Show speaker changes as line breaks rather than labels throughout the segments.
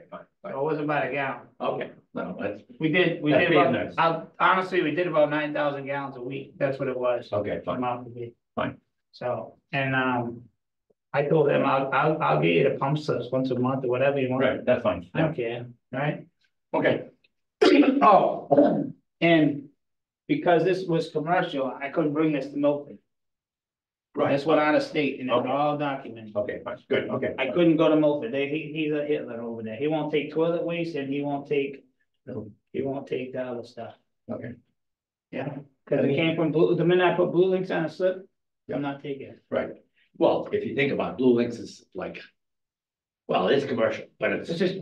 Okay, fine.
So it wasn't by the gallon.
Okay, no, that's
We did
being
about,
nice.
honestly, we did about 9,000 gallons a week. That's what it was.
Okay, fine.
Amount to be.
Fine.
So, and, I told them I'll get you the pump slips once a month or whatever you want.
Right, that's fine.
I don't care, right?
Okay.
Oh, and because this was commercial, I couldn't bring this to Milford.
Right.
This went out of state and it's
Okay.
all documented.
Okay, fine, good, okay.
I couldn't go to Milford. He's a Hitler over there. He won't take toilet waste and he won't take the other stuff.
Okay,
Yeah, because it came from the minute I put blue links on a slip, I'm not taking it.
right. Well, if you think about Blue Links is like, well, it's commercial, but it's
It's just,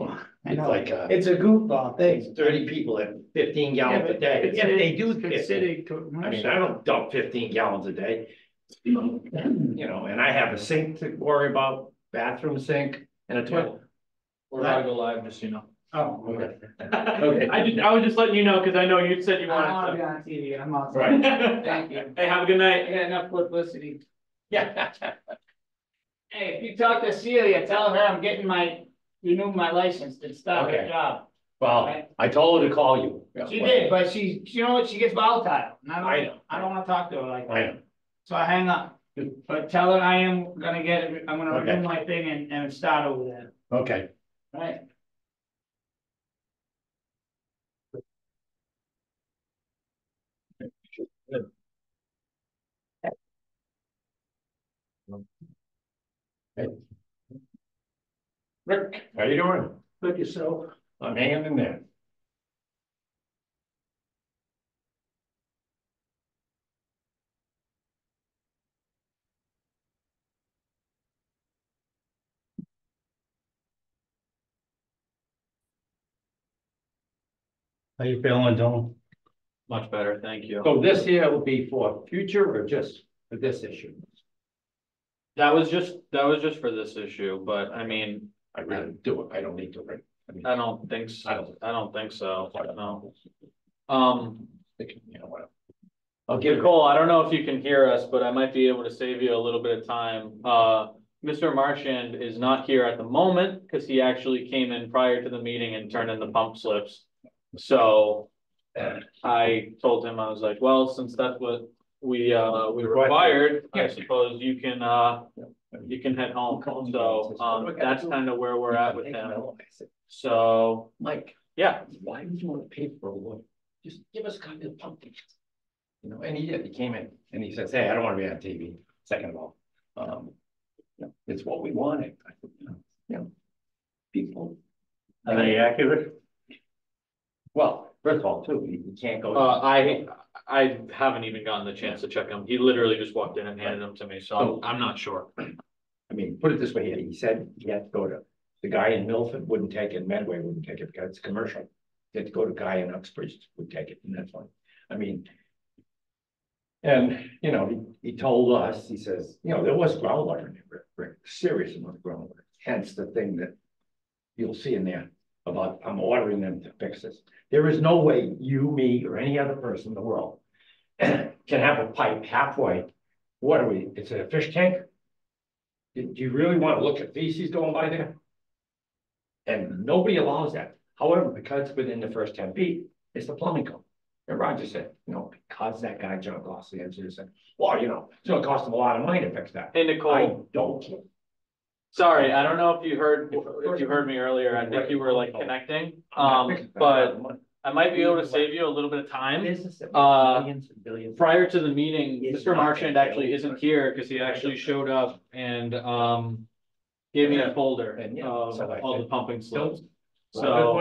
I know,
like,
it's a goofball thing.
it's 30 people at 15 gallons a day.
It's
Yeah, they do.
considered
I mean, I don't dump 15 gallons a day. You know, and I have a sink to worry about, bathroom sink and a toilet.
We're about to go live, just so you know.
Oh, okay.
Okay.
I was just letting you know, because I know you said you
I don't want to be
wanted
on TV. I'm outside.
Right.
Thank you.
Hey, have a good
I
night.
got enough publicity.
Yeah.
Hey, if you talk to Celia, tell her I'm getting renew my license to start her
Okay.
job.
Well, I told her to call you.
She did, but you know what? She gets volatile. And
I know.
I don't want to talk to her like that.
I know.
So I hang up. But tell her I am gonna I'm gonna
Okay.
renew my thing and start over there.
Okay.
Right?
Hey. Rick, how you doing?
Look yourself.
I'm hanging in there. How you feeling, Dylan?
Much better, thank you.
So this here will be for future or just for this issue?
That was just for this issue, but I mean,
I really do it. I don't need to, right? I mean,
I don't think so. I don't think so, no.
You know what? I'll give
Nicole, I don't know if you can hear us, but I might be able to save you a little bit of time. Mr. Marchand is not here at the moment because he actually came in prior to the meeting and turned in the pump slips. So I told him, I was like, well, since that's what we required, I suppose you can head home. So that's kind of where we're at with him. So
Mike,
yeah.
why would you want to pay for a lawyer? Just give us a copy of the pump tickets. You know, and he did. He came in and he says, "Hey, I don't want to be on TV." Second of all, it's what we wanted. I said, people. Are they accurate? Well, first of all, too, you can't go.
I haven't even gotten the chance to check him. He literally just walked in and handed them to me, so I'm not sure.
I mean, put it this way: he said he had to go to the guy in Milford wouldn't take it, Medway wouldn't take it because it's commercial. He had to go to a guy in Uxbridge would take it, and that's fine. I mean. And, you know, he told us, he says, you know, there was groundwater in there, Rick, serious amount of groundwater. Hence the thing that you'll see in there about, I'm ordering them to fix this. There is no way you, me, or any other person in the world can have a pipe halfway. What are we? It's a fish tank? Do you really want to look at feces going by there? And nobody allows that. However, because within the first 10 feet, it's the plumbing code. And Roger said, you know, because that guy, John Gosselin, answered, said, well, you know, it's gonna cost him a lot of money to fix that.
Hey, Nicole.
I don't care.
Sorry, I don't know if you heard me earlier. I think you were like connecting. But I might be able to save you a little bit of time. Prior to the meeting, Mr. Marchand actually isn't here because he actually showed up and gave me a folder of all the pumping slips. So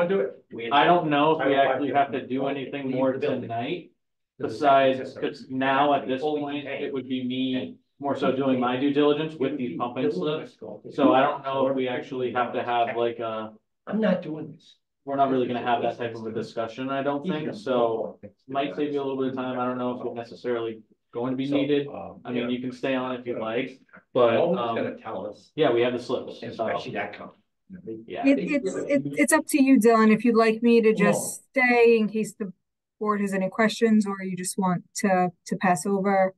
I don't know if we actually have to do anything more tonight. Besides, because now at this point, it would be me more so doing my due diligence with these pumping slips. So I don't know if we actually have to have like
I'm not doing this.
We're not really gonna have that type of a discussion, I don't think. So might save you a little bit of time. I don't know if it's necessarily going to be needed. I mean, you can stay on if you'd like, but
gonna tell us.
yeah, we have the slips.
Especially that company.
Yeah.
It's up to you, Dylan, if you'd like me to just stay in case the board has any questions, or you just want to pass over.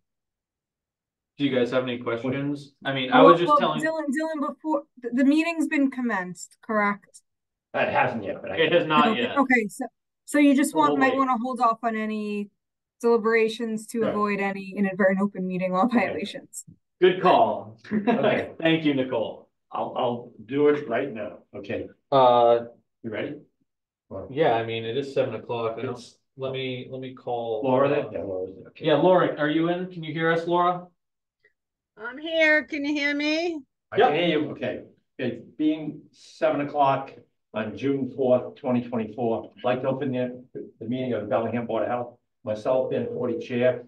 Do you guys have any questions? I mean, I was just telling
Dylan, before the meeting's been commenced, correct?
That hasn't yet, but
It has not
Okay,
yet.
okay, so you just
We'll
might
wait.
want to hold off on any deliberations to
Right.
avoid any inadvertent open meeting law violations.
Good call.
Okay.
Thank you, Nicole.
I'll do it right now. Okay,
Uh,
you ready?
yeah, I mean, it is 7 o'clock.
It's-
Let me call.
Laura, then? Yeah, Laura's there. Okay.
Yeah, Laura, are you in? Can you hear us, Laura?
I'm here. Can you hear me?
I can hear you. Okay. It's being 7 o'clock on June 4th, 2024. I'd like to open the meeting of the Bellingham Board of Health. Myself, Ben Forty Chair,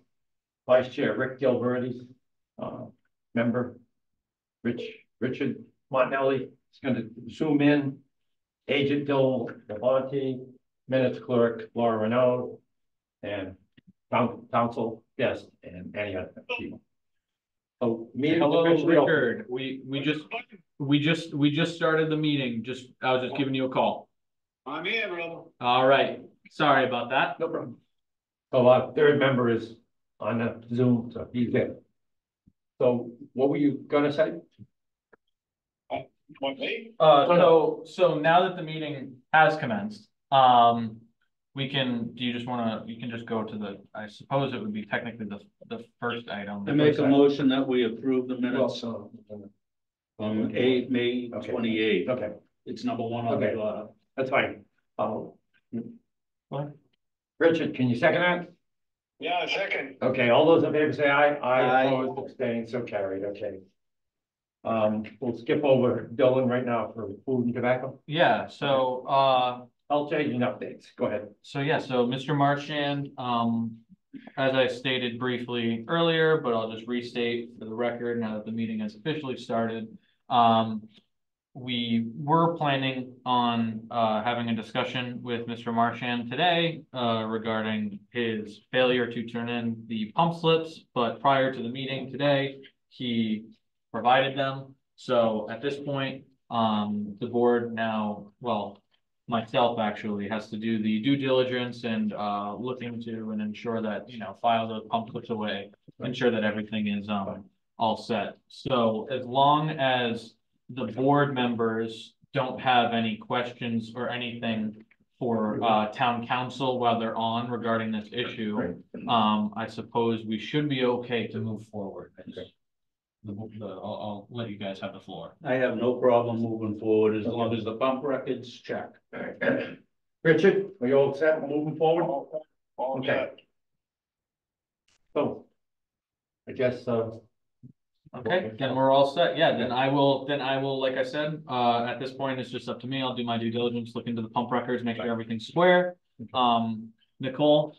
Vice Chair Rick Gilberti, member Richard Montanelli is going to zoom in. Agent Bill Labonte, minutes clerk Laura Renaud, and council guest and any other people. So meeting
Hello,
officially open.
Richard. We just started the meeting. I was just giving you a call.
I'm here, brother.
All right. Sorry about that.
No problem. So our third member is on the Zoom, so he's in. So what were you gonna say?
Want me?
So now that the meeting has commenced, we can, do you just wanna, you can just go to the, I suppose it would be technically the first item.
I make a motion that we approve the minutes
Well,
from May
Okay.
28th.
okay,
It's number one on
Okay.
the,
that's fine.
What?
Richard, can you second that?
Yeah, second.
Okay, all those in favor say aye.
Aye.
Opposed, abstained, so carried, okay. We'll skip over Dylan right now for food and tobacco.
Yeah, so,
I'll change in updates, go ahead.
so Mr. Marchand, as I stated briefly earlier, but I'll just restate for the record now that the meeting has officially started. We were planning on having a discussion with Mr. Marchand today regarding his failure to turn in the pump slips, but prior to the meeting today, he provided them. So at this point, the board now, well, myself actually has to do the due diligence and look into and ensure that, file the pump slips away, ensure that everything is all set. So as long as the board members don't have any questions or anything for town council while they're on regarding this issue, I suppose we should be okay to move forward. I'll let you guys have the floor.
I have no problem moving forward as long as the pump records check.
Richard, are you all set moving forward? Okay. So, I guess,
Okay, then we're all set. Yeah, then I will, like I said, at this point, it's just up to me. I'll do my due diligence, look into the pump records, make sure everything's square. Nicole,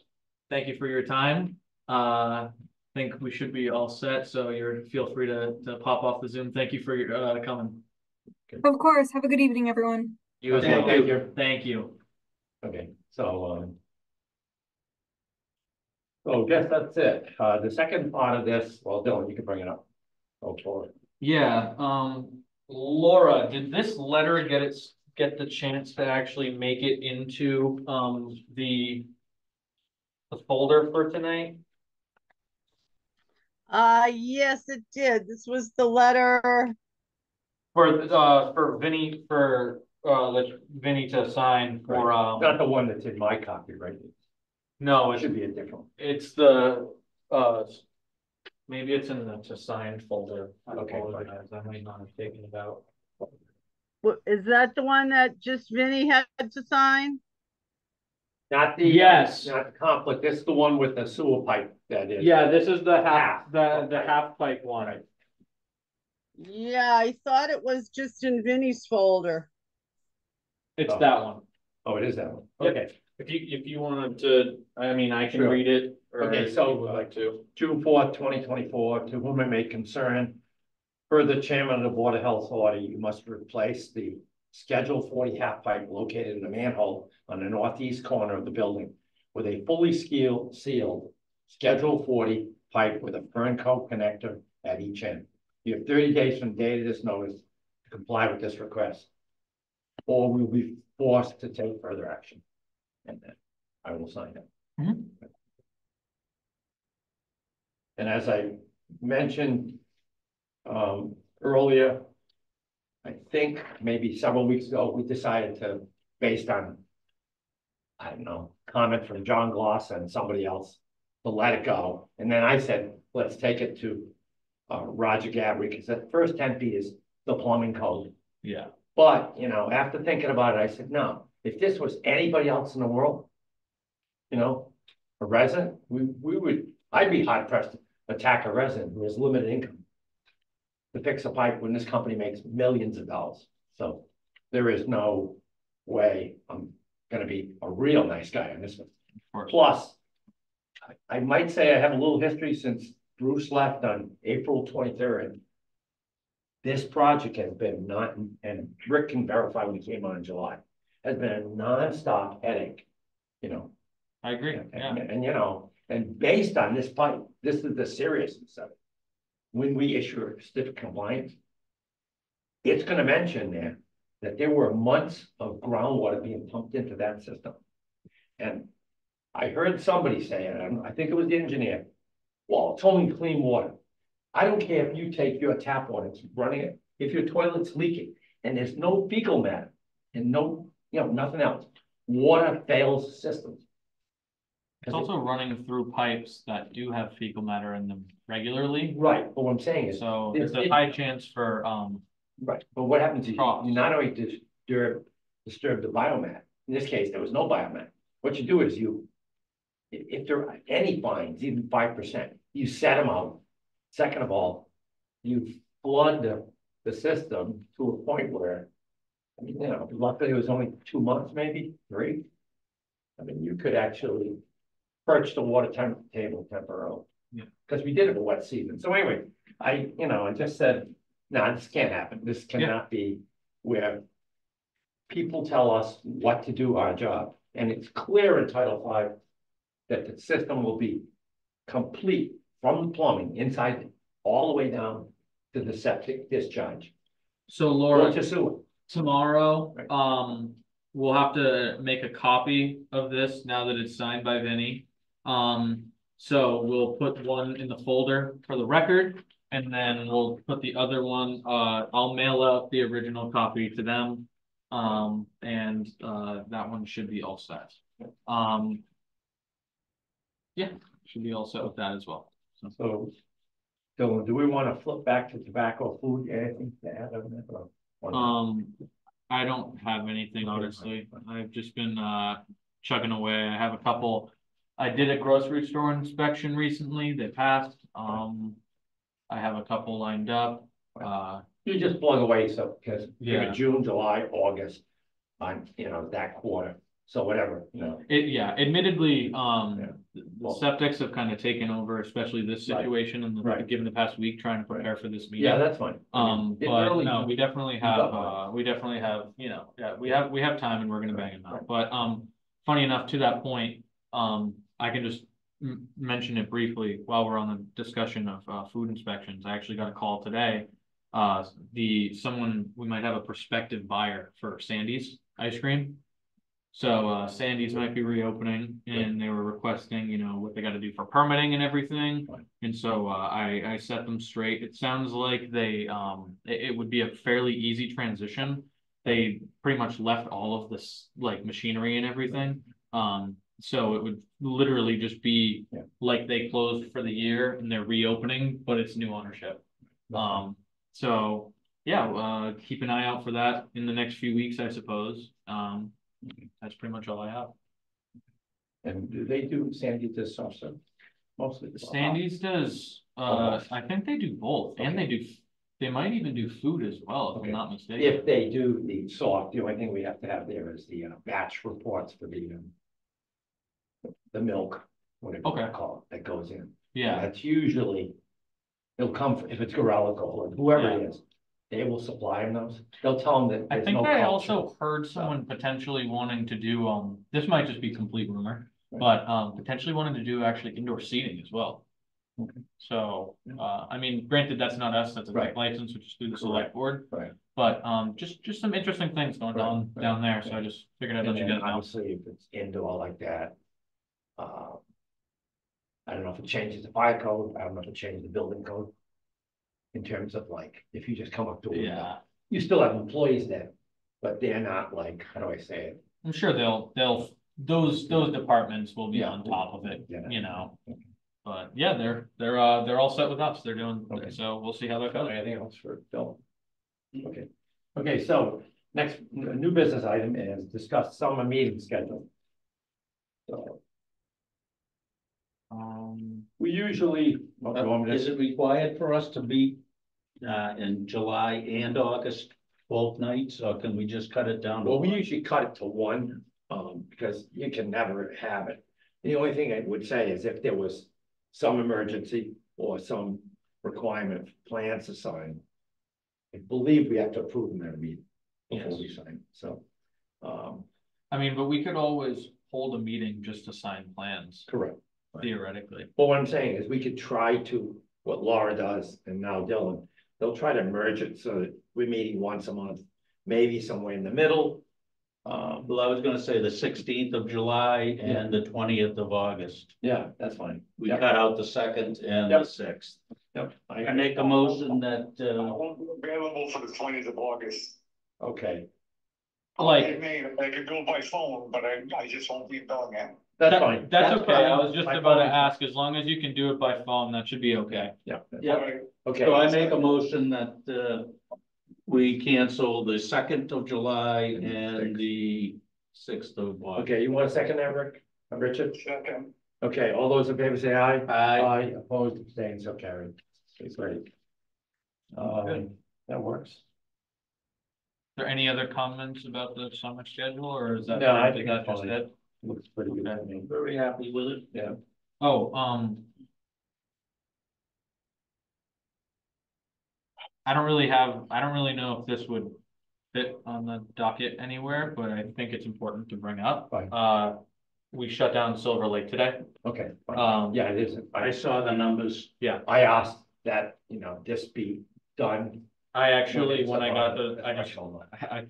thank you for your time. I think we should be all set, so feel free to pop off the Zoom. Thank you for your coming.
Of course, have a good evening, everyone.
You as
okay,
well.
thank you.
Thank you.
Okay, so, I guess that's it. The second part of this, well, Dylan, you can bring it up. Go for it.
Yeah, Laura, did this letter get the chance to actually make it into the folder for tonight?
Yes, it did. This was the letter.
For Vinny, like Vinny to sign for
Not the one that's in my copy, right?
no,
It should be a different one.
it's the maybe it's in the to sign folder. I
Okay, fine.
apologize. I might not have taken it out.
Is that the one that just Vinny had to sign?
Not the.
Yes.
Not the conflict, this is the one with the sewer pipe that is.
Yeah, this is the the
Okay.
half pipe one.
Right.
Yeah, I thought it was just in Vinny's folder.
It's
Oh.
that one.
Oh, it is that one,
Yep.
okay.
If you wanted to, I mean, I can
Sure.
read it. Or
Okay,
if
so,
you would like to.
June 4th, 2024, to whom it may concern. Per the chairman of the Board of Health order, you must replace the Schedule 40 half pipe located in the manhole on the northeast corner of the building with a fully sealed Schedule 40 pipe with a fern coat connector at each end. You have 30 days from the date of this notice to comply with this request, or we'll be forced to take further action. And then I will sign it.
Mhm.
And as I mentioned earlier, I think maybe several weeks ago, we decided to, based on, I don't know, comment from John Gloss and somebody else, to let it go. And then I said, let's take it to Roger Gabry, because the first 10 feet is the plumbing code.
Yeah.
But, you know, after thinking about it, I said, no, if this was anybody else in the world, you know, a resident, I'd be hard pressed to attack a resident who has limited income to fix a pipe when this company makes millions of dollars. So there is no way I'm gonna be a real nice guy on this one. Plus, I might say I have a little history since Bruce left on April 23rd. This project has been and Rick can verify when he came on in July, has been a nonstop headache, you know.
I agree, yeah.
And you know, and based on this pipe, this is the seriousness of it. When we issue a certificate of compliance, it's gonna mention there that there were months of groundwater being pumped into that system. And I heard somebody say, and I think it was the engineer, well, it's only clean water. I don't care if you take your tap water and keep running it, if your toilet's leaking and there's no fecal matter and no, you know, nothing else, water fails the system.
It's also running through pipes that do have fecal matter in them regularly.
Right, but what I'm saying is.
So there's a high chance for,
Right, but what happens is
Cross.
you not only disturb the biomass, in this case, there was no biomass. What you do is if there are any fines, even 5%, you set them out. Second of all, you flood the system to a point where, I mean, you know, luckily it was only 2 months, maybe 3. I mean, you could actually perch the water table temporarily.
Yeah.
Because we did it a wet season. So anyway, I just said, no, this can't happen. This cannot be where people tell us what to do our job. And it's clear in Title V that the system will be complete from the plumbing inside all the way down to the septic discharge.
so
Or
Laura,
to sewer.
tomorrow,
Right.
we'll have to make a copy of this now that it's signed by Vinny. So we'll put one in the folder for the record, and then we'll put the other one, I'll mail out the original copy to them. And that one should be all set. Yeah, should be all set with that as well.
So do we want to flip back to tobacco, food, anything to add on that? Or
I don't have anything, honestly. I've just been chugging away. I have a couple. I did a grocery store inspection recently. They passed. I have a couple lined up.
You're just blowing away, so because
Yeah.
you're June, July, August, on that quarter. So whatever, you know.
Admittedly,
Yeah.
the septics have kind of taken over, especially this
Right.
situation and
Right.
given the past week trying to prepare for this meeting.
Yeah, that's fine.
But
really-
no, we definitely have, you know, yeah, we have time and we're gonna bang them out. But, funny enough, to that point, I can just mention it briefly while we're on the discussion of, food inspections. I actually got a call today. We might have a prospective buyer for Sandy's ice cream. So, Sandy's might be reopening and they were requesting, you know, what they gotta do for permitting and everything.
Right.
And so, I set them straight. It sounds like it would be a fairly easy transition. They pretty much left all of this, like, machinery and everything. So it would literally just be
Yeah.
like they closed for the year and they're reopening, but it's new ownership. So yeah, keep an eye out for that in the next few weeks, I suppose. That's pretty much all I have.
And do they do Sandy does soft serve? Mostly.
Sandy's does, I think they do both, and they might even do food as well, if
Okay.
I'm not mistaken.
If they do the soft, the only thing we have to have there is the batch reports for the milk, whatever you
Okay.
call it, that goes in.
Yeah,
That's usually, it'll come, if it's Gorilla or whoever it
Yeah.
is, they will supply them those. They'll tell them that
I
there's
think
no
I
culture.
also heard someone potentially wanting to do, this might just be complete rumor,
Right.
but, potentially wanting to do actually indoor seating as well.
Okay.
So, I mean, granted, that's not us, that's a
Right.
tech license, which is through the select board.
Right.
But, just some interesting things going
Right,
on
right,
down there, so
yeah.
I just figured I'd
And
let you
then
guys know.
obviously, if it's indoor like that, I don't know if it changes the fire code, I don't know if it changes the building code. In terms of like, if you just come up to a window,
Yeah,
you still have employees there, but they're not like, how do I say it?
I'm sure those departments will be
Yeah.
on top of it,
Yeah.
you know. But yeah, they're all set with us. They're doing,
Okay.
so we'll see how that goes.
Anything else for Bill? Okay, okay, so next new business item is discuss summer meeting schedule. So we usually, well, you want me to-
Is it required for us to meet in July and August, both nights, or can we just cut it down to
well, we
one?
usually cut it to one, because you can never have it. The only thing I would say is if there was some emergency or some requirement for plans to sign, I believe we have to approve them at a meeting before we sign, so.
I mean, but we could always hold a meeting just to sign plans,
Correct.
theoretically.
But what I'm saying is we could try to, what Laura does and now Dylan, they'll try to merge it so that we're meeting once a month, maybe somewhere in the middle.
Well, I was gonna say the 16th of July and the 20th of August.
Yeah, that's fine.
We
Yep.
cut out the 2nd and
Yep.
the 6th.
Yep.
I make a motion that,
I won't be available for the 20th of August.
Okay,
Like,
I could do it by phone, but I just won't be in Bellingham.
that's fine.
That's okay. I was just
My
about to
phone-
ask, as long as you can do it by phone, that should be okay.
Yeah.
yeah,
Okay.
so I make a motion that, we cancel the 2nd of July and the 6th of August.
Okay, you want a second there, Rick? Richard?
Second.
Okay, all those in favor say aye.
Aye.
Opposed, abstained, so carried. Okay, great. That works.
Is there any other comments about the summer schedule, or is that?
No, I
is
think
that
it's
just
fine.
it?
Looks pretty good to me.
Very happy with it.
Yeah.
Oh, I don't really know if this would fit on the docket anywhere, but I think it's important to bring up.
Fine.
We shut down Silver Lake today.
Okay. fine.
Yeah,
it is.
I saw the numbers.
I asked that, this be done.
I actually, when I got the,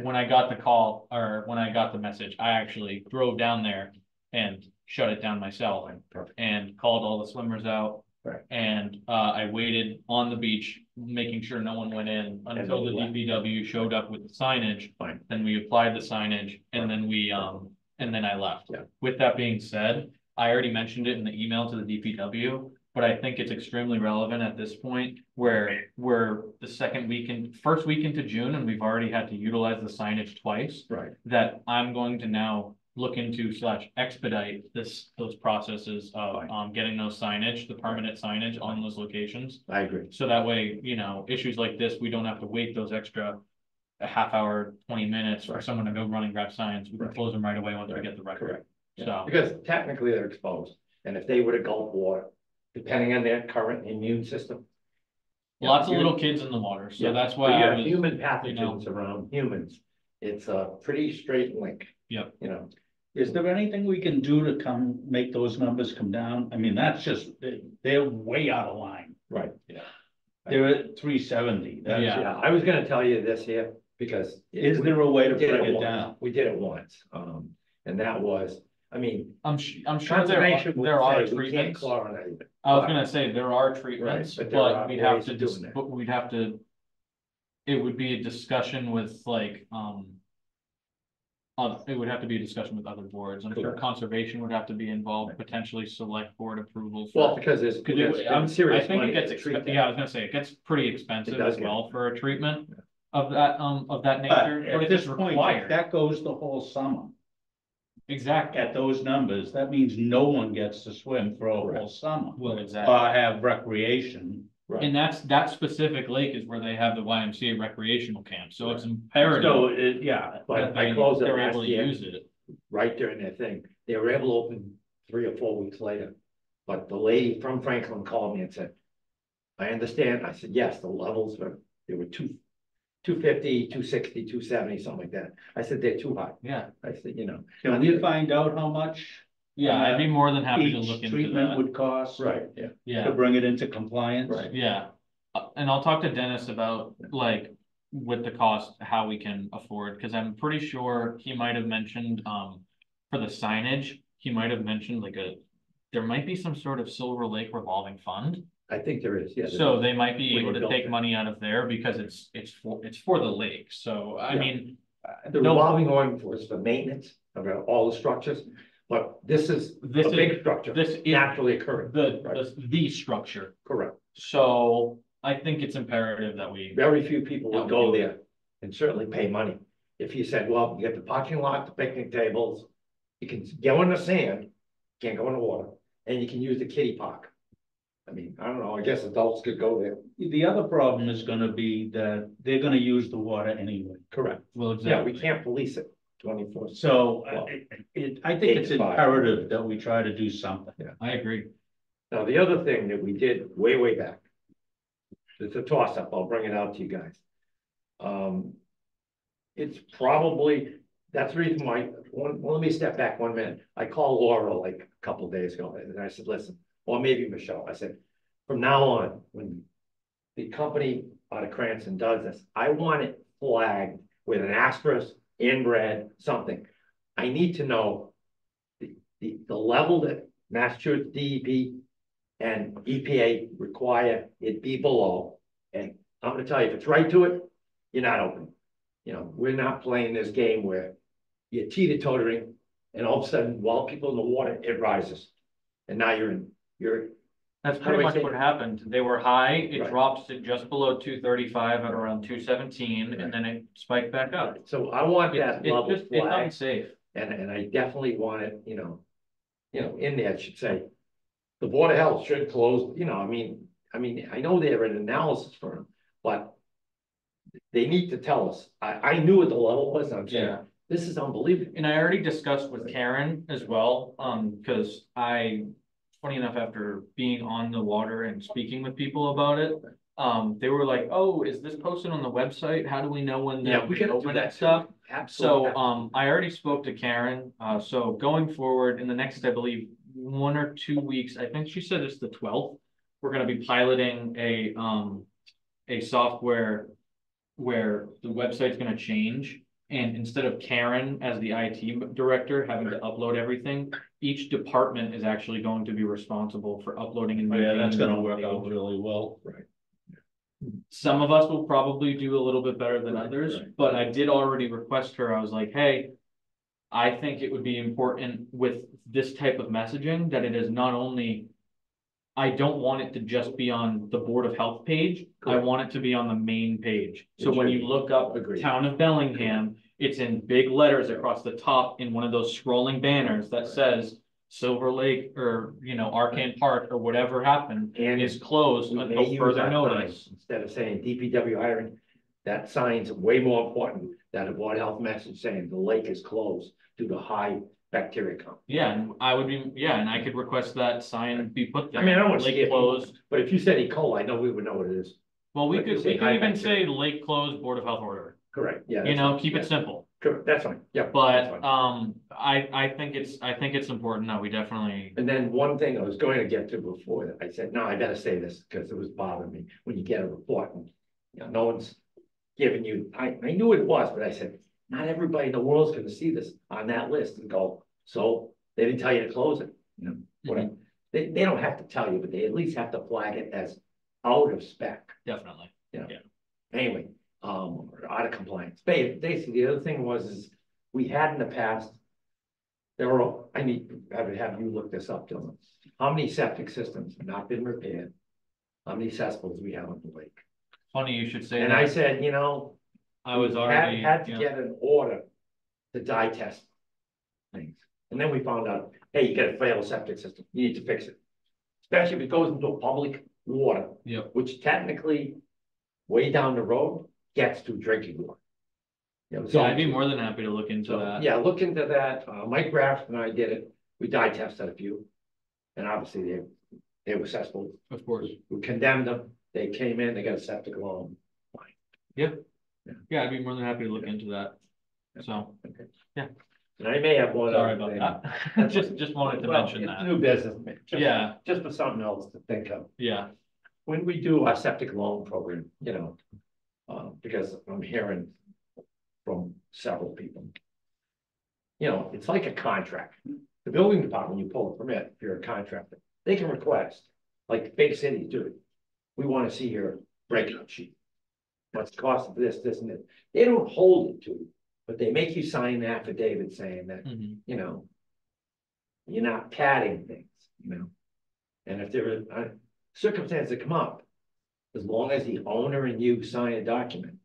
when I got the call, or when I got the message, I actually drove down there and shut it down myself
Perfect.
and called all the swimmers out.
Right.
And I waited on the beach, making sure no one went in until the DPW showed up with the signage.
Fine.
Then we applied the signage and then and then I left.
Yeah.
With that being said, I already mentioned it in the email to the DPW, but I think it's extremely relevant at this point where we're the first week into June, and we've already had to utilize the signage twice.
Right.
That I'm going to now look into / expedite those processes of getting those signage, the permanent signage on those locations.
I agree.
So that way, issues like this, we don't have to wait those extra a half hour, 20 minutes for someone to go run and grab signs. We can
Right.
close them right away once we
Right.
get the record.
Correct. Yeah.
So,
Because technically they're exposed, and if they were to gulp water, depending on their current immune system.
lots of
you-
little kids in the water, so
Yeah.
that's
So
why
you
I
have
was,
human pathogens around humans. It's a pretty straight link.
Yep.
Is there anything we can do to make those numbers come down? I mean, that's just, they're way out of line.
Right.
They're at 370. That's-
Yeah.
Yeah, I was gonna tell you this here, because.
Is there a way to
we did
bring it
once.
down?
We did it once, and that was,
I'm sure
conservation would
there are
say we can't
treatments.
chlorinate it.
I was gonna say there are treatments,
but there are
but we'd have
ways
to
of doing that.
but we'd have to. It would be a discussion with it would have to be a discussion with other boards. I'm sure
Correct.
conservation would have to be involved, potentially select board approval.
Well, because there's.
Cause
I'm serious.
I think it
money
gets
to treat
expensive.
that.
Yeah, I was gonna say, it gets pretty expensive
does
as
get
well for a treatment of that
But
nature, but
at
it
this
is
point, if
required.
that goes the whole summer.
Exactly.
At those numbers, that means no one gets to swim for a whole
Correct.
summer.
Well, exactly.
Or have recreation.
Right.
And that specific lake is where they have the YMCA recreational camp, so it's imperative.
So, yeah,
But
that
I closed it
they're
last
able to
year,
use it.
right during their thing. They were able to open 3 or 4 weeks later. But the lady from Franklin called me and said, I understand. I said, yes, the levels they were 250, 260, 270, something like that. I said, they're too high.
Yeah,
I said,
can we find out how much
yeah, I'd be more than happy to
each
look into
treatment
that.
would cost?
Right, yeah.
Yeah.
To bring it into compliance?
Right.
Yeah, and I'll talk to Dennis about with the cost, how we can afford, because I'm pretty sure he might have mentioned, for the signage, he might have mentioned there might be some sort of Silver Lake revolving fund.
I think there is, yes.
So they might be
When
able
you
to
built
take
it.
money out of there because it's for the lake, so I
Yeah.
mean.
The
no-
revolving loan was for maintenance of all the structures, but this is a
This is-
big structure,
This is
naturally occurring. Right.
the structure,
Correct.
so I think it's imperative that we.
Very few people
That
would
would
go
do it.
there and certainly pay money. If you said, well, you got the parking lot, the picnic tables, you can go in the sand, can't go in the water, and you can use the kiddie park. I mean, I don't know, I guess adults could go there.
The other problem is gonna be that they're gonna use the water anyway.
Correct.
Well,
Yeah,
exactly.
we can't police it 24.
So
Well,
I think it's
8 to 5.
imperative that we try to do something.
I agree.
Now, the other thing that we did way back, it's a toss up, I'll bring it out to you guys. It's probably, that's the reason why, let me step back 1 minute. I called Laura like a couple of days ago and I said, listen, or maybe Michelle, I said, from now on, when the company out of Cranston does this, I want it flagged with an asterisk in red, something. I need to know the level that Massachusetts DEP and EPA require it be below. And I'm gonna tell you, if it's right to it, you're not open. You know, we're not playing this game where you're teeter-tottering and all of a sudden, while people in the water, it rises. And now you're,
That's
How do
pretty
I
much
say
what
it?
happened. They were high, it
Right.
dropped to just below 235 at around 217,
Right.
and then it spiked back up.
so I want that level
It's
flag.
unsafe.
And I definitely want it, in there, it should say, the Board of Health should close, I mean, I know they're an analysis firm, but they need to tell us. I knew what the level was, and I'm saying,
Yeah.
this is unbelievable.
And I already discussed with Karen as well, because funny enough, after being on the water and speaking with people about it, they were like, oh, is this posted on the website? How do we know when
Yeah,
they're
we gotta do
open
that
and stuff?
Absolutely.
So, I already spoke to Karen, so going forward in the next, I believe, 1 or 2 weeks, I think she said it's the 12th. We're gonna be piloting a software where the website's gonna change. And instead of Karen as the IT director having to upload everything, each department is actually going to be responsible for uploading and.
Yeah, that's gonna
maintaining
work
the
out
page.
really well.
Some of us will probably do a little bit better than others,
right.
but I did already request her, I was like, hey. I think it would be important with this type of messaging that it is not only. I don't want it to just be on the Board of Health page, I
Correct.
want it to be on the main page. So
It
when
should
you
be.
look up
Agreed.
Town of Bellingham, it's in big letters across the top in one of those scrolling banners that says. Silver Lake or, Arcane Park or whatever happened
And
is closed
We may
until
use
further
that
notice.
sign instead of saying DPW hiring, that sign's way more important than a Board of Health message saying the lake is closed due to high bacteria count.
Yeah, and and I could request that sign be put there.
I mean, I don't want to
Lake
see it
closed.
but if you said E. coli, I know we would know what it is.
Well, we
Like you
could,
say,
we could
high
even
bacteria.
say lake closed, Board of Health order,
Correct, yeah. that's fine.
keep it
Yeah.
simple.
Correct, that's fine, yeah. that's
But,
fine.
I think it's important that we definitely,
And then one thing I was going to get to before that, I said, no, I gotta say this because it was bothering me when you get a report and, no one's giving you, I knew what it was, but I said, not everybody in the world's gonna see this on that list and go, so they didn't tell you to close it, whatever. They don't have to tell you, but they at least have to flag it as out of spec,
definitely.
anyway, or out of compliance. Basically, the other thing is we had in the past, I need to have you look this up, Dylan. How many septic systems have not been repaired? How many cesspools we have on the lake?
Funny you should say
And I
that.
said,
I was
we
already,
had to get an order to dye test things. And then we found out, hey, you got a failed septic system, you need to fix it. Especially if it goes into a public water.
Yep.
Which technically, way down the road, gets to drinking water.
so I'd be more than happy to look into
So,
that.
yeah, look into that. Mike Graff and I did it. We dye tested a few. And obviously they were cesspool.
Of course.
We condemned them. They came in, they got a septic loan.
Yeah, I'd be more than happy to look into that. So,
And I may have one.
sorry
other
about
thing.
that. Just wanted to
Well,
mention
it's
that.
New business.
Yeah.
Just for something else to think of.
Yeah,
When we do our septic loan program, because I'm hearing from several people. It's like a contract. The building department, you pull a permit, if you're a contractor, they can request like big cities do. We wanna see your breakout sheet. What's the cost of this, and this. They don't hold it to you, but they make you sign an affidavit saying that, you know, you're not padding things, you know? And if there are circumstances that come up, as long as the owner and you sign a document,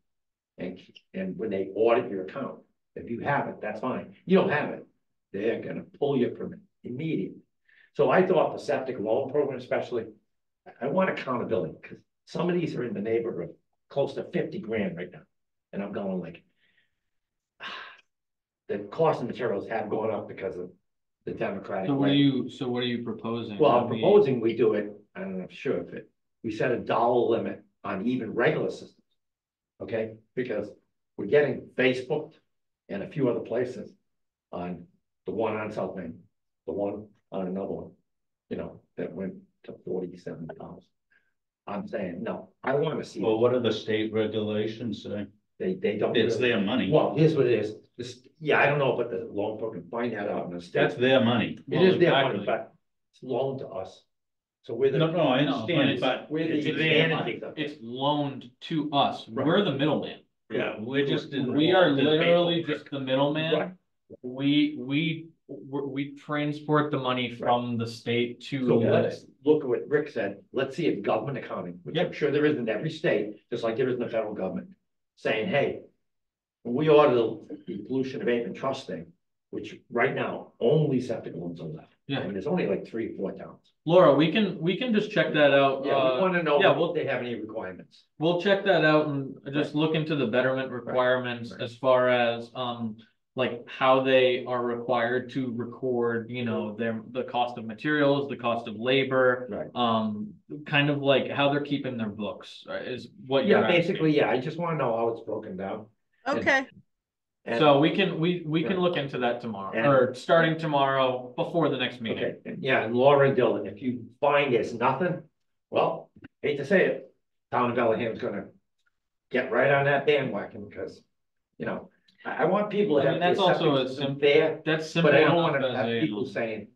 and when they audit your account, if you have it, that's fine. You don't have it, they're gonna pull your permit immediately. So I thought the septic loan program especially, I want accountability, because some of these are in the neighborhood, close to 50 grand right now. And I'm going like, the cost of materials have gone up because of the Democratic.
So what are you proposing?
Well, I'm
That we-
proposing we do it, I don't know, sure if it, we set a dollar limit on even regular systems. Okay, because we're getting Facebooked and a few other places on the one on South Main, the one on another one, you know, that went to 47,000. I'm saying, no, I want to see.
Well, what do the state regulations say?
They don't.
It's
really-
their money.
Well, here's what it is, this, yeah, I don't know, but the loan program, find that out in the state.
That's their money.
It is their
Exactly.
money, but it's loaned to us. So we're the.
No, I
No,
understand,
but
but
We're the
it's their money.
advantage of it.
It's loaned to us.
Right.
We're the middleman.
Yeah, we're just.
We are
involved in
literally
paperwork.
just the middleman.
Right.
We transport the money from the state
So
to.
let's look at what Rick said, let's see if government accounting, which I'm sure there is in every state, just like there is in the federal government. Saying, hey, when we order the pollution abatement trust thing, which right now, only septic loans are left.
Yeah.
I mean, there's only like 3 or 4 towns.
Laura, we can just check that out.
Yeah, we wanna know
yeah,
if they have any requirements.
We'll check that out and just look into the betterment requirements
Right.
as far as, like how they are required to record, you know, the cost of materials, the cost of labor.
Right.
Kind of like how they're keeping their books, is what you're
Yeah,
asking.
basically, yeah, I just wanna know how it's broken down.
Okay,
And-
So we can
Right.
look into that tomorrow,
And-
or starting tomorrow before the next meeting.
Okay, and yeah, and Laura and Dylan, if you find it's nothing, well, hate to say it, town of Bellingham's gonna get right on that bandwagon, because, you know, I want people to
I
have.
mean, that's
their
also
septic
a
system
simple,
fair,
that's simple
but I don't
enough
wanna
as
have
a,
people saying,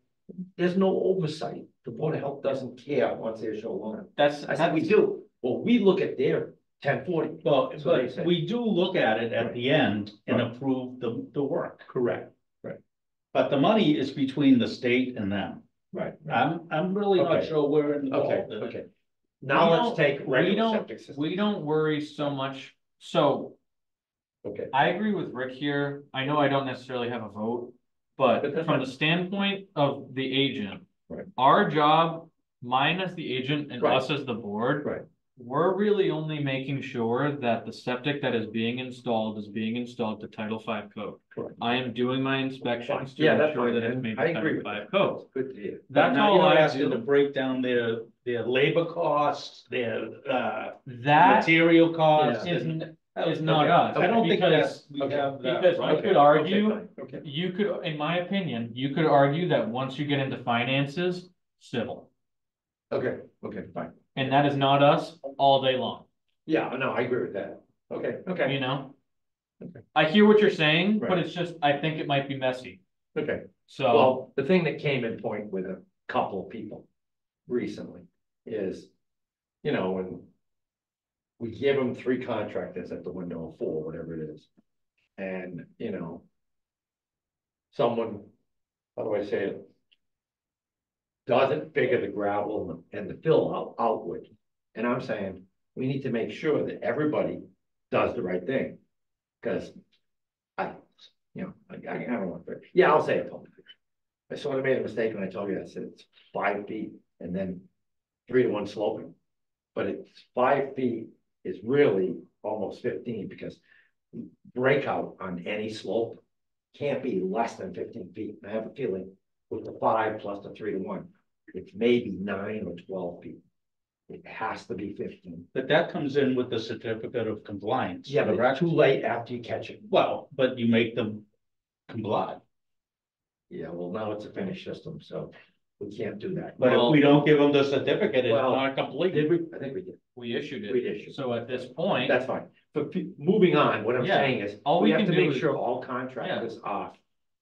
there's no oversight, the Board of Health doesn't care once they show loan.
that's,
I said, we do, well, we look at their 1040.
Well,
So they
but
say.
we do look at it at the end and
Right.
approve the work.
Correct,
But the money is between the state and them.
right,
I'm really not
Okay.
sure we're
okay,
involved in it.
okay. Now
We
let's
don't-
take
we
regular
don't-
septic system.
we don't worry so much, so.
Okay,
I agree with Rick here. I know I don't necessarily have a vote, but
But that's
from
fine.
the standpoint of the agent.
Right.
Our job, mine as the agent and
Right.
us as the board.
Right.
We're really only making sure that the septic that is being installed to Title V code.
correct.
I am doing my inspections to
Yeah, that's
ensure
fine,
that it's
and
made
I
to
agree
Title
with
V code.
Good to hear.
That's
Now
all
you're
I
asking to
do.
break down their labor costs, their
That
material costs.
is,
and-
is not
Okay.
us.
I don't think
because-
that's, we
okay,
have that.
because I
right.
could argue.
Okay, fine, okay.
You could, in my opinion, you could argue that once you get into finances, civil,
Okay, okay, fine.
and that is not us all day long,
Yeah, no, I agree with that. Okay, okay,
you know?
Okay.
I hear what you're saying, but
Right.
it's just, I think it might be messy,
okay.
so,
Well, the thing that came in point with a couple of people recently is, you know, when we give them 3 contractors at the window of 4, whatever it is. And, you know, someone, how do I say it? Doesn't figure the gravel and the fill outward. And I'm saying, we need to make sure that everybody does the right thing. Cause I, you know, I don't want to, yeah, I'll say it publicly. I sort of made a mistake when I told you, I said it's 5 feet and then 3 to 1 sloping. But it's 5 feet is really almost 15 because breakout on any slope can't be less than 15 feet. I have a feeling with the 5 plus the 3 to 1, it's maybe 9 or 12 feet. It has to be 15.
But that comes in with the certificate of compliance.
Yeah, but
correct?
it's too late after you catch it.
Well, but you make them comply.
Yeah, well, now it's a finished system, so we can't do that.
But if
Well-
we don't give them the certificate, it's
Well,
not complete.
Did we? I think we did.
we issued
We
it,
issued.
so at this point,
That's fine. But moving on, what I'm
Yeah,
saying is,
all
we
we
have
can
to
do
make
is-
sure all contractors are,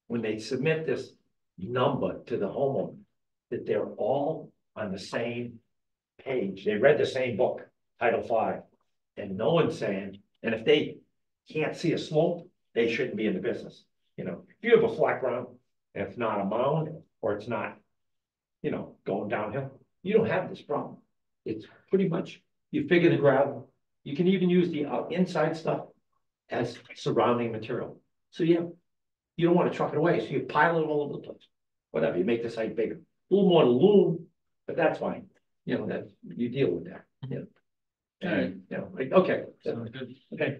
when they submit this number to the homeowner, that they're all on the same page, they read the same book, Title V. And no one's saying, and if they can't see a slope, they shouldn't be in the business. You know, if you have a flat ground, and it's not a mound, or it's not, you know, going downhill, you don't have this problem. It's pretty much, you figure the gravel, you can even use the inside stuff as surrounding material. So yeah, you don't want to truck it away, so you pile it all over the place. Whatever, you make the site bigger, a little more loom, but that's fine. You know, that, you deal with that, you know. And, you know, like, okay,
Sounds good.
okay.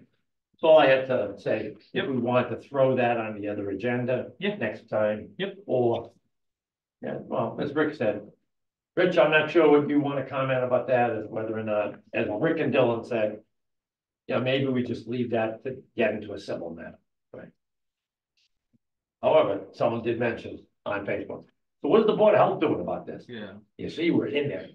That's all I had to say.
Yep.
If we want to throw that on the other agenda.
Yeah.
Next time.
Yep.
Or, yeah, well, as Rick said, Rich, I'm not sure what you want to comment about that, as whether or not, as Rick and Dylan said, yeah, maybe we just leave that to get into a civil matter, right? However, someone did mention on Facebook, so what is the Board of Health doing about this?
Yeah,
You see, we're in there.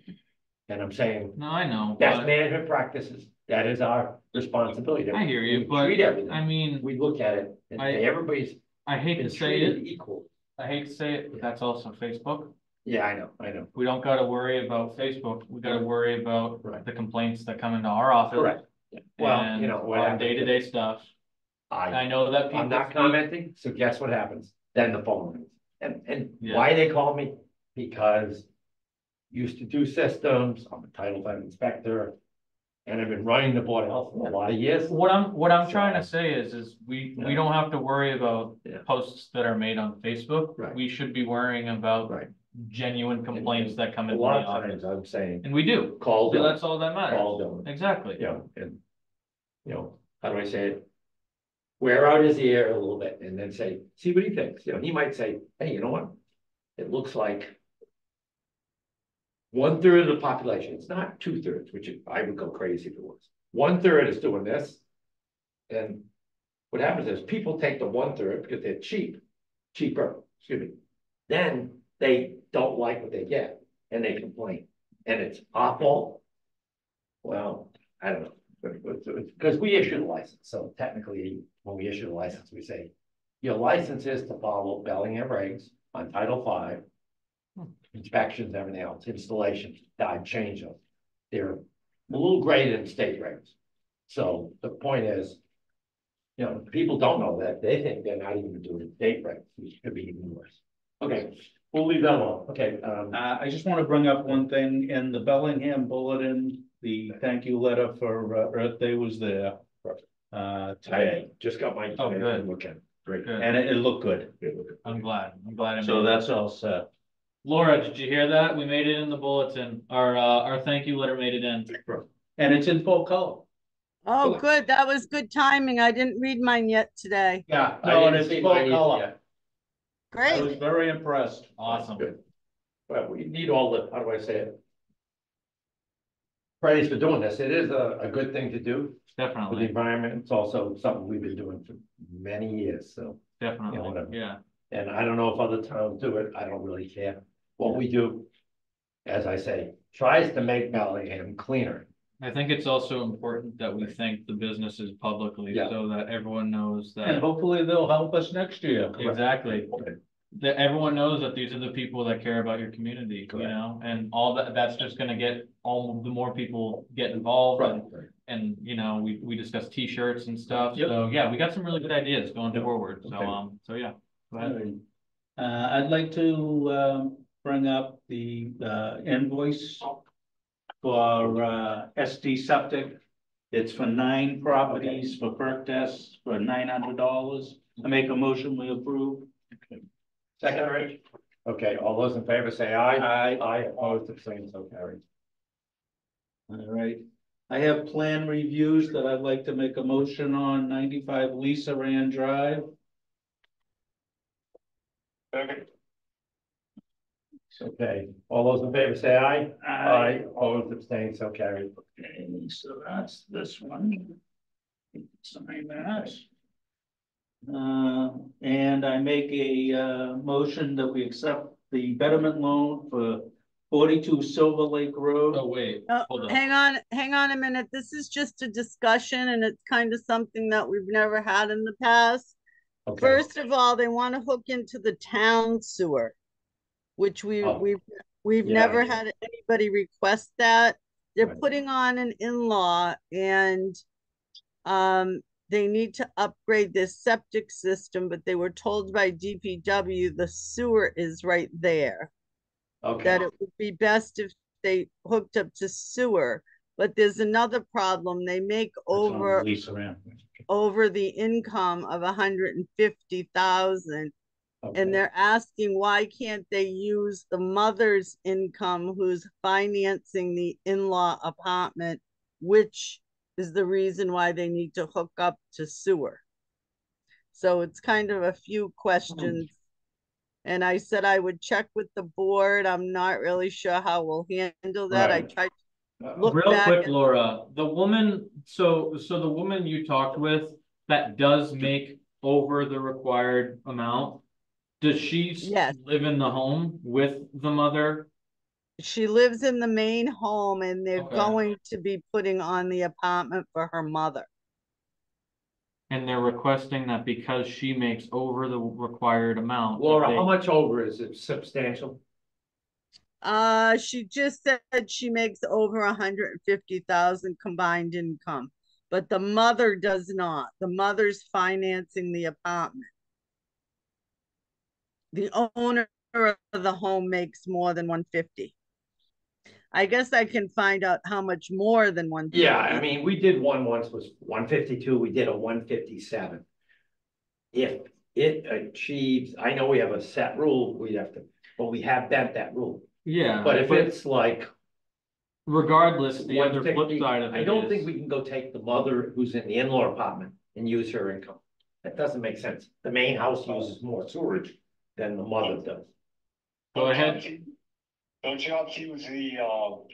And I'm saying,
no, I know,
that's
but
management practices, that is our responsibility.
I hear you,
We
but
treat everything.
I mean,
We look at it and
I-
say everybody's
I hate
been
to say it,
treated equal.
I hate to say it, but that's also Facebook.
Yeah, I know.
We don't gotta worry about Facebook, we gotta worry about
Right.
the complaints that come into our office.
Correct. Yeah. Well, you
And
know, what
our
happens
day-to-day
is
stuff.
I,
I know that people.
I'm not commenting, so guess what happens? Then the phone rings. And
Yeah.
why they call me? Because used to do systems, I'm a Title V inspector. And I've been running the Board of Health for a lot of years.
What I'm trying to say is we
Yeah.
don't have to worry about
Yeah.
posts that are made on Facebook.
Right.
We should be worrying about
Right.
genuine complaints that come
A
into the
lot of
office.
times I'm saying,
And we do,
call
so
them,
that's all that matters.
call them.
Exactly.
You know, and, you know, how do I say it? Wear out his ear a little bit and then say, see what he thinks. You know, he might say, hey, you know what? It looks like 1/3 of the population, it's not 2/3, which I would go crazy if it was. 1/3 is doing this. And what happens is people take the 1/3 because they're cheaper, excuse me. Then they don't like what they get and they complain and it's our fault. Well, I don't know, because we issued a license, so technically, when we issue a license, we say, your license is to follow Bellingham regs on Title V. Inspections, everything else, installations, dive change them. They're a little greater than state regs. So the point is, you know, people don't know that, they think they're not even doing state regs, which could be even worse. Okay, we'll leave that alone, okay,
I just want to bring up one thing in the Bellingham Bulletin, the thank you letter for Earth Day was there.
I
Today,
just got my.
Oh, good.
Look at it. Great.
Good.
and it looked good,
I'm glad. I
so
made it.
that's all set.
Laura, did you hear that? We made it in the bulletin. Our thank you letter made it in.
And it's in full color.
Oh,
Cool.
good. That was good timing. I didn't read mine yet today.
Yeah,
I
no, and
didn't
it's
see
full
mine either
color.
yet.
I was
Great.
very impressed.
Awesome.
Good. Well, we need all the, how do I say it? Praise for doing this. It is a good thing to do for the
Definitely,
environment. It's also something we've been doing for many years, so.
definitely,
whatever.
yeah.
And I don't know if other towns do it. I don't really care. What we do, as I say, tries to make Bellingham cleaner.
I think it's also important that we thank the businesses publicly
Yeah.
so that everyone knows
And
that.
hopefully they'll help us next year.
Exactly. That everyone knows that these are the people that care about your community, you
Correct.
know, and all that's just gonna get all the more people get involved and, you know, we discussed T-shirts and stuff.
Yep.
So, yeah, we got some really good ideas going
Yep.
forward. So,
Okay.
so yeah. Go ahead.
I'd like to bring up the invoice for SD septic. It's for 9 properties for perk tests for $900. I make a motion, we approve.
Second, Rich? Okay, all those in favor say aye.
Aye.
Aye, opposed, abstained, so carried.
All right. I have plan reviews that I'd like to make a motion on 95 Lisa Rand Drive.
Second.
Okay, all those in favor say aye. Aye, opposed, abstained, so carried.
Okay, so that's this one. Sign that. And I make a motion that we accept the betterment loan for 42 Silver Lake Road.
Oh, wait,
Oh,
hold on.
hang on a minute. This is just a discussion and it's kind of something that we've never had in the past.
Okay.
First of all, they want to hook into the town sewer, which
Oh.
We've
Yeah.
never had anybody request that. They're
Right.
putting on an in-law and they need to upgrade their septic system, but they were told by DPW the sewer is right there.
Okay,
That it would be best if they hooked up to sewer. But there's another problem. They make over the income of 150,000.
okay.
And they're asking why can't they use the mother's income who's financing the in-law apartment, which is the reason why they need to hook up to sewer. So it's kind of a few questions. And I said I would check with the board. I'm not really sure how we'll handle that. I
Right.
tried to look
Real
back
quick,
at-
Laura, the woman, so the woman you talked with that does make over the required amount, does she
Yes.
live in the home with the mother?
She lives in the main home and they're
Okay.
going to be putting on the apartment for her mother.
And they're requesting that because she makes over the required amount. that
Laura,
they-
how much over is it? Substantial?
She just said she makes over 150,000 combined income, but the mother does not. The mother's financing the apartment. The owner of the home makes more than 150. I guess I can find out how much more than 150.
Yeah, I mean, we did one once was 152, we did a 157. If it achieves, I know we have a set rule, we have to, but we have bent that rule.
Yeah.
But if it's like
regardless, the other flip
150,
side of it
I don't
is-
think we can go take the mother who's in the in-law apartment and use her income. That doesn't make sense. The main house uses more sewerage than the mother does.
Go ahead.
Don't you have to use the,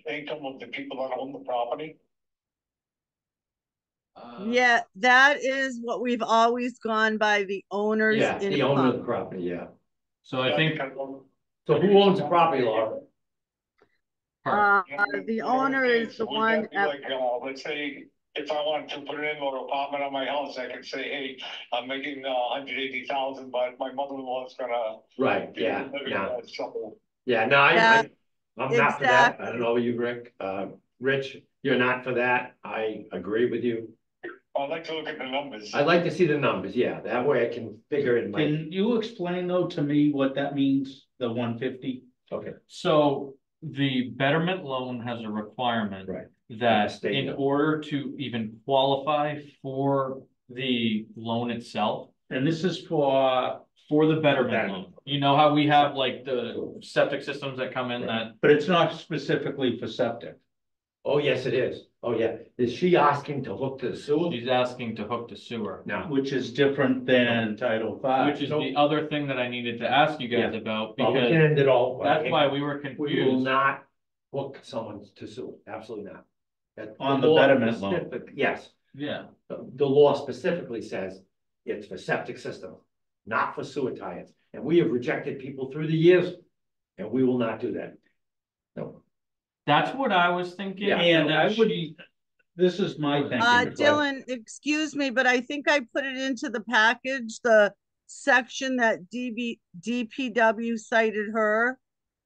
income of the people that own the property?
Yeah, that is what we've always gone by, the owner's
Yeah, the owner of the
income.
property, yeah.
So I think,
So who owns the property, Laura?
The owner is the one at,
Like, let's say, if I wanted to put an in-law apartment on my house, I could say, hey, I'm making 180,000, but my mother-in-law's gonna.
Right,
be
yeah,
living
yeah.
there, so.
Yeah, no,
Yeah,
I'm not for that. I don't
exactly.
know you, Rick. Rich, you're not for that. I agree with you.
I'd like to look at the numbers.
I'd like to see the numbers, yeah. That way I can figure it in my,
Can you explain though to me what that means, the 150?
okay,
so the betterment loan has a requirement.
right.
That
State
in
law.
order to even qualify for the loan itself,
And this is for,
for the betterment
Betterment.
loan, you know how we have like the septic systems that come in that,
but it's not specifically for septic.
Oh, yes, it is. Oh, yeah. Is she asking to hook to the sewer?
she's asking to hook to sewer.
No.
Which is different than Title V.
Which is the other thing that I needed to ask you guys
Yeah.
about,
Well, we can
because
end it all.
that's why we were
We will
confused.
not hook someone to sewer. Absolutely not. That-
On the
law
betterment loan.
specific- Yes.
Yeah,
The law specifically says it's for septic system, not for sewer tie-ins. And we have rejected people through the years, and we will not do that. No.
that's what I was thinking.
Yeah.
And
then
I would,
she-
this is my thinking.
Dylan, excuse me, but I think I put it into the package, the section that DPW cited her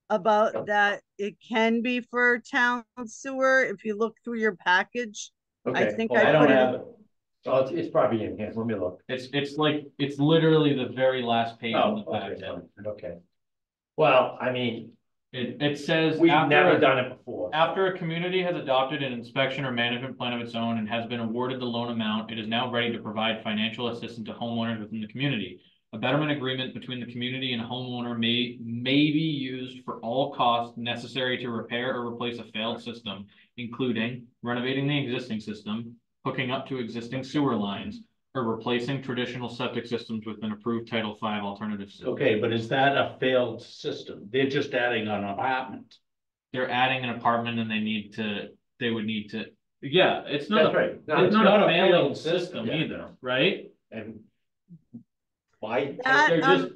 about that it can be for town sewer. If you look through your package,
Okay.
think
well,
I
I don't
put it
have it.
Oh, it's probably in here. Let me look.
It's like, it's literally the very last page of the
Oh, okay,
packet.
fine. Okay. Well, I mean,
It says.
we've
after
never
a-
done it before.
After a community has adopted an inspection or management plan of its own and has been awarded the loan amount, it is now ready to provide financial assistance to homeowners within the community. A betterment agreement between the community and homeowner may be used for all costs necessary to repair or replace a failed system, including renovating the existing system, hooking up to existing sewer lines, or replacing traditional septic systems with an approved Title V alternative system.
Okay, but is that a failed system? They're just adding an apartment.
They're adding an apartment and they would need to, yeah, it's not.
That's right. No,
It's
it's
not a
failed
failing
system.
system
Yeah.
either, right?
And why?
That,
They're just,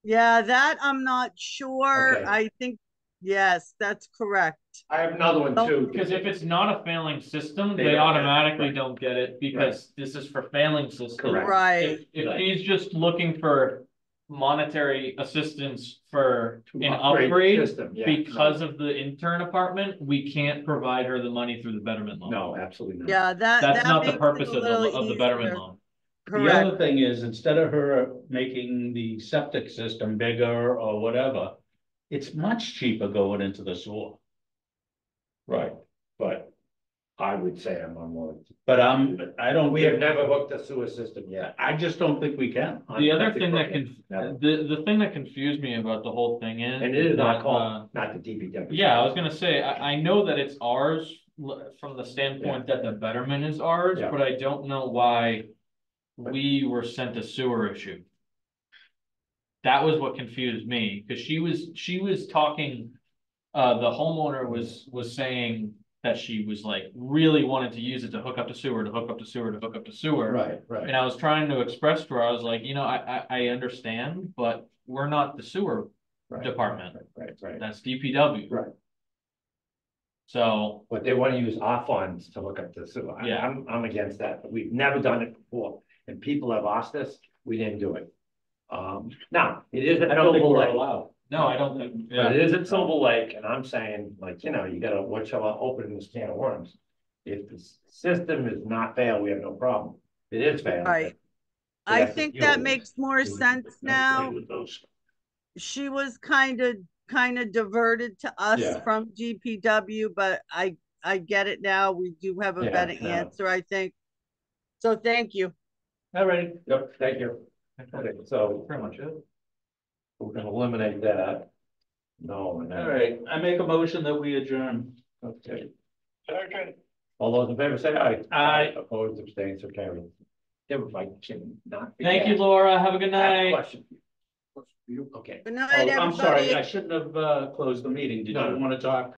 yeah, that I'm not sure.
Okay.
I think, yes, that's correct.
I have another one too.
because if it's not a failing system,
They
they
don't get it,
automatically
right.
don't get it because this is for failing systems.
Correct.
Right.
If he's just looking for monetary assistance for
To
an
upgrade the
upgrade.
system, yeah,
Because of the intern apartment, we can't provide her the money through the betterment loan.
No, absolutely not.
Yeah, that.
That's
that
not the
makes it
purpose
a
of
little
the betterment
easier.
loan.
The
Correct.
other thing is, instead of her making the septic system bigger or whatever, it's much cheaper going into the sewer.
Right, but I would say I'm on board.
But I don't.
We have never hooked a sewer system yet.
I just don't think we can.
The other thing that
Never.
the thing that confused me about the whole thing is.
And it is not
that,
called, not the DPW.
Yeah, I was gonna say, I know that it's ours from the standpoint that the betterment is ours,
Yeah.
but I don't know why we were sent a sewer issue. That was what confused me, because she was talking, the homeowner was saying that she was like, really wanted to use it to hook up to sewer, to hook up to sewer, to hook up to sewer.
Right, right.
And I was trying to express to her, I was like, I understand, but we're not the sewer
Right,
department.
Right.
That's DPW.
Right.
So,
But they want to use our funds to hook up the sewer.
Yeah.
I'm against that, but we've never done it before, and people have asked us, we didn't do it. Now, it is at
I don't think
Silver
we're
Lake,
allowed.
no, I don't think,
but it is at Silver Lake, and I'm saying, like, you gotta watch out opening this can of worms. If the system is not fail, we have no problem. It is fail.
Right. I
That's
think
the
that
fuel.
makes more sense now.
With those.
She was kind of diverted to us
Yeah.
from GPW, but I get it now. We do have a
Yeah,
better
yeah.
answer, I think. So thank you.
All right,
Yep, thank you. Okay, so
pretty much it.
we're gonna eliminate that. No, and
all
then,
right. I make a motion that we adjourn.
okay.
Second.
All those in favor say aye.
Aye.
Opposed, abstained, so carried. If I can not.
Thank you, Laura, have a good
I have a
night.
question. Okay.
Good night,
Oh, I'm sorry,
everybody.
I shouldn't have closed the meeting. Did
No.
you want to talk?